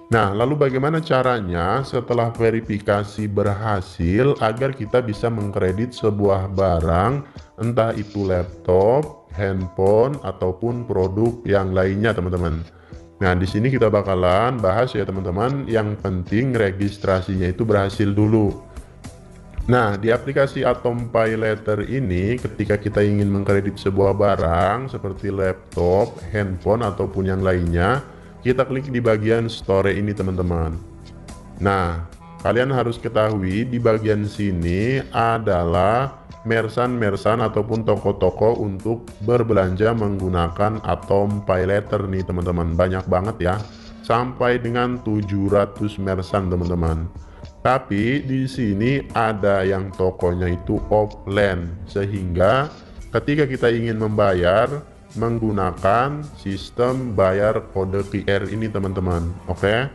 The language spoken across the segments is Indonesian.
Nah, lalu bagaimana caranya setelah verifikasi berhasil agar kita bisa mengkredit sebuah barang, entah itu laptop, handphone, ataupun produk yang lainnya, teman-teman. Nah, di sini kita bakalan bahas ya, teman-teman. Yang penting registrasinya itu berhasil dulu. Nah, di aplikasi Atom Pay Later ini, ketika kita ingin mengkredit sebuah barang seperti laptop, handphone, ataupun yang lainnya, kita klik di bagian Store ini, teman-teman. Nah, kalian harus ketahui di bagian sini adalah merchant-merchant ataupun toko-toko untuk berbelanja menggunakan Atom Pay Later nih, teman-teman. Banyak banget ya, sampai dengan 700 merchant, teman-teman. Tapi di sini ada yang tokonya itu offline, sehingga ketika kita ingin membayar menggunakan sistem bayar kode QR ini, teman-teman. Oke.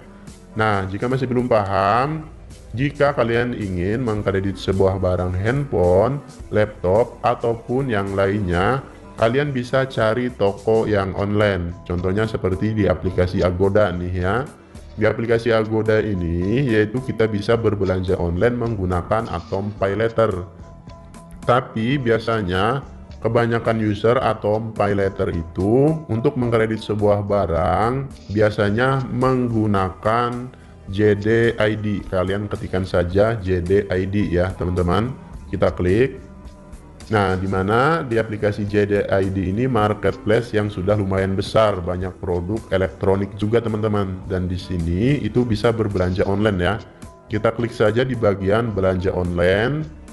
Nah, jika masih belum paham, jika kalian ingin mengkredit sebuah barang handphone, laptop, ataupun yang lainnya, kalian bisa cari toko yang online. Contohnya seperti di aplikasi Agoda nih ya. Di aplikasi Agoda ini, yaitu kita bisa berbelanja online menggunakan Atom Pay Later. Tapi biasanya kebanyakan user atau pay later itu untuk mengkredit sebuah barang biasanya menggunakan JDID. Kalian ketikkan saja JDID ya, teman-teman. Kita klik. Nah, di mana di aplikasi JDID ini marketplace yang sudah lumayan besar, banyak produk elektronik juga, teman-teman. Dan di sini itu bisa berbelanja online ya. Kita klik saja di bagian belanja online.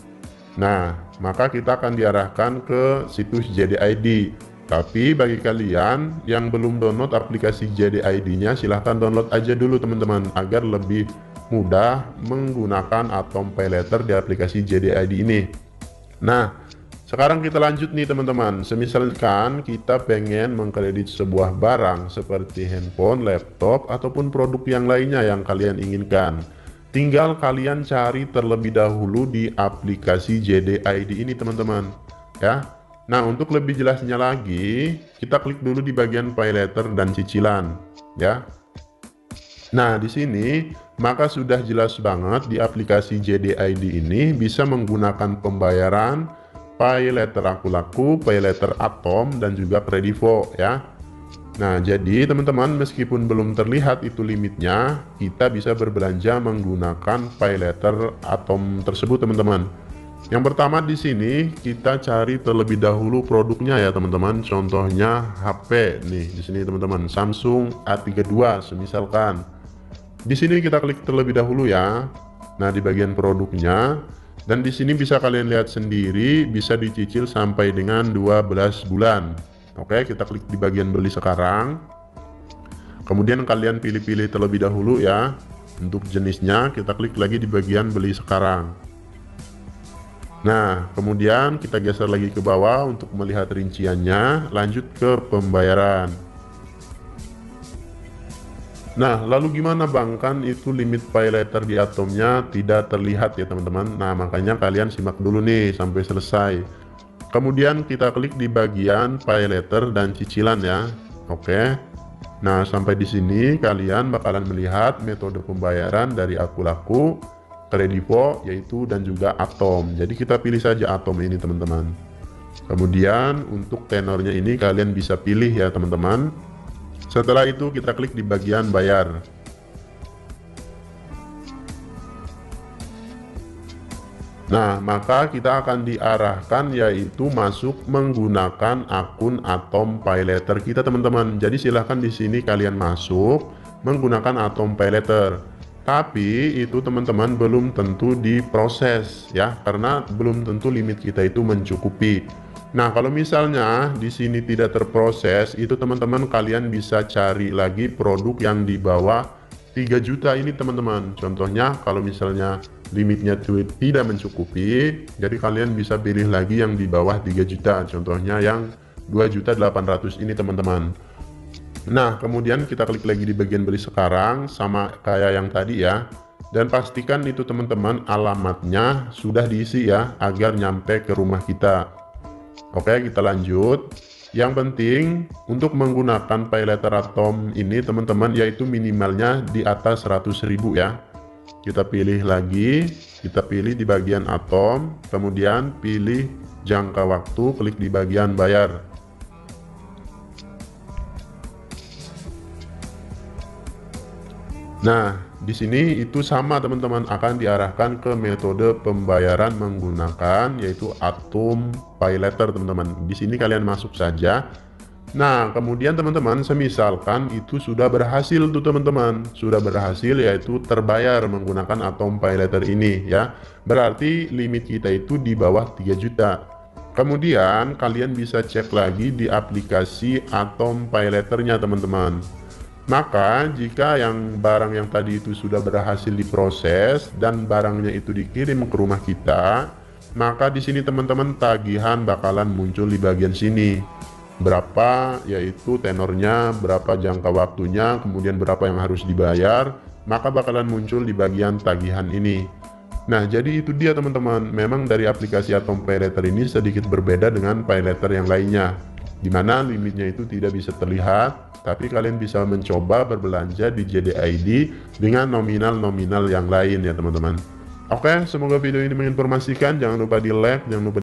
Nah, maka kita akan diarahkan ke situs JDID. Tapi bagi kalian yang belum download aplikasi JDID-nya, silahkan download aja dulu, teman-teman, agar lebih mudah menggunakan Atom Pay Later di aplikasi JDID ini. Nah, sekarang kita lanjut nih, teman-teman. Semisalkan kita pengen mengkredit sebuah barang seperti handphone, laptop, ataupun produk yang lainnya yang kalian inginkan. Tinggal kalian cari terlebih dahulu di aplikasi JDID ini, teman-teman. Ya. Nah, untuk lebih jelasnya lagi, kita klik dulu di bagian Pay Later dan cicilan, ya. Nah, di sini maka sudah jelas banget di aplikasi JDID ini bisa menggunakan pembayaran Pay Later Aku Laku, Pay Later Atom, dan juga Kredivo ya. Nah, jadi teman-teman, meskipun belum terlihat itu limitnya, kita bisa berbelanja menggunakan Pay Later Atom tersebut, teman-teman. Yang pertama di sini kita cari terlebih dahulu produknya ya, teman-teman. Contohnya HP nih di sini, teman-teman, Samsung A32 semisalkan. Di sini kita klik terlebih dahulu ya. Nah, di bagian produknya, dan di sini bisa kalian lihat sendiri bisa dicicil sampai dengan 12 bulan. Oke, kita klik di bagian beli sekarang. Kemudian kalian pilih-pilih terlebih dahulu ya. Untuk jenisnya kita klik lagi di bagian beli sekarang. Nah, kemudian kita geser lagi ke bawah untuk melihat rinciannya. Lanjut ke pembayaran. Nah, lalu gimana bang? Kan itu limit Pay Later di Atomnya tidak terlihat ya, teman-teman. Nah, makanya kalian simak dulu nih sampai selesai. Kemudian kita klik di bagian Pay Later dan cicilan ya. Oke. Nah, sampai di sini kalian bakalan melihat metode pembayaran dari Aku Laku, Kredivo, yaitu dan juga Atom. Jadi kita pilih saja Atom ini, teman-teman. Kemudian untuk tenornya ini kalian bisa pilih ya, teman-teman. Setelah itu kita klik di bagian bayar. Nah, maka kita akan diarahkan yaitu masuk menggunakan akun Atom Pay Later kita, teman-teman. Jadi silahkan di sini kalian masuk menggunakan Atom Pay Later. Tapi itu, teman-teman, belum tentu diproses ya, karena belum tentu limit kita itu mencukupi. Nah, kalau misalnya di sini tidak terproses, itu teman-teman kalian bisa cari lagi produk yang di bawah 3 juta ini, teman-teman. Contohnya kalau misalnya limitnya tidak mencukupi, jadi kalian bisa pilih lagi yang di bawah 3 juta. Contohnya yang 2.800.000 ini, teman-teman. Nah, kemudian kita klik lagi di bagian beli sekarang sama kayak yang tadi ya. Dan pastikan itu, teman-teman, alamatnya sudah diisi ya agar nyampe ke rumah kita. Oke, kita lanjut. Yang penting untuk menggunakan paylater Atom ini teman-teman, yaitu minimalnya di atas 100.000 ya. Kita pilih lagi, kita pilih di bagian Atom, kemudian pilih jangka waktu, klik di bagian bayar. Nah, di sini itu sama teman-teman, akan diarahkan ke metode pembayaran menggunakan yaitu Atom Paylater teman-teman. Di sini kalian masuk saja. Nah, kemudian teman-teman, semisalkan itu sudah berhasil tuh teman-teman, sudah berhasil yaitu terbayar menggunakan Atom Paylater ini ya. Berarti limit kita itu di bawah 3 juta. Kemudian kalian bisa cek lagi di aplikasi Atom Paylaternya teman-teman. Maka jika yang barang yang tadi itu sudah berhasil diproses dan barangnya itu dikirim ke rumah kita, maka di sini teman-teman tagihan bakalan muncul di bagian sini. Berapa yaitu tenornya, berapa jangka waktunya, kemudian berapa yang harus dibayar, maka bakalan muncul di bagian tagihan ini. Nah, jadi itu dia teman-teman. Memang dari aplikasi Atom Paylater ini sedikit berbeda dengan paylater yang lainnya, di mana limitnya itu tidak bisa terlihat, tapi kalian bisa mencoba berbelanja di JDID dengan nominal-nominal yang lain ya teman-teman. Oke, semoga video ini menginformasikan. Jangan lupa di like, jangan lupa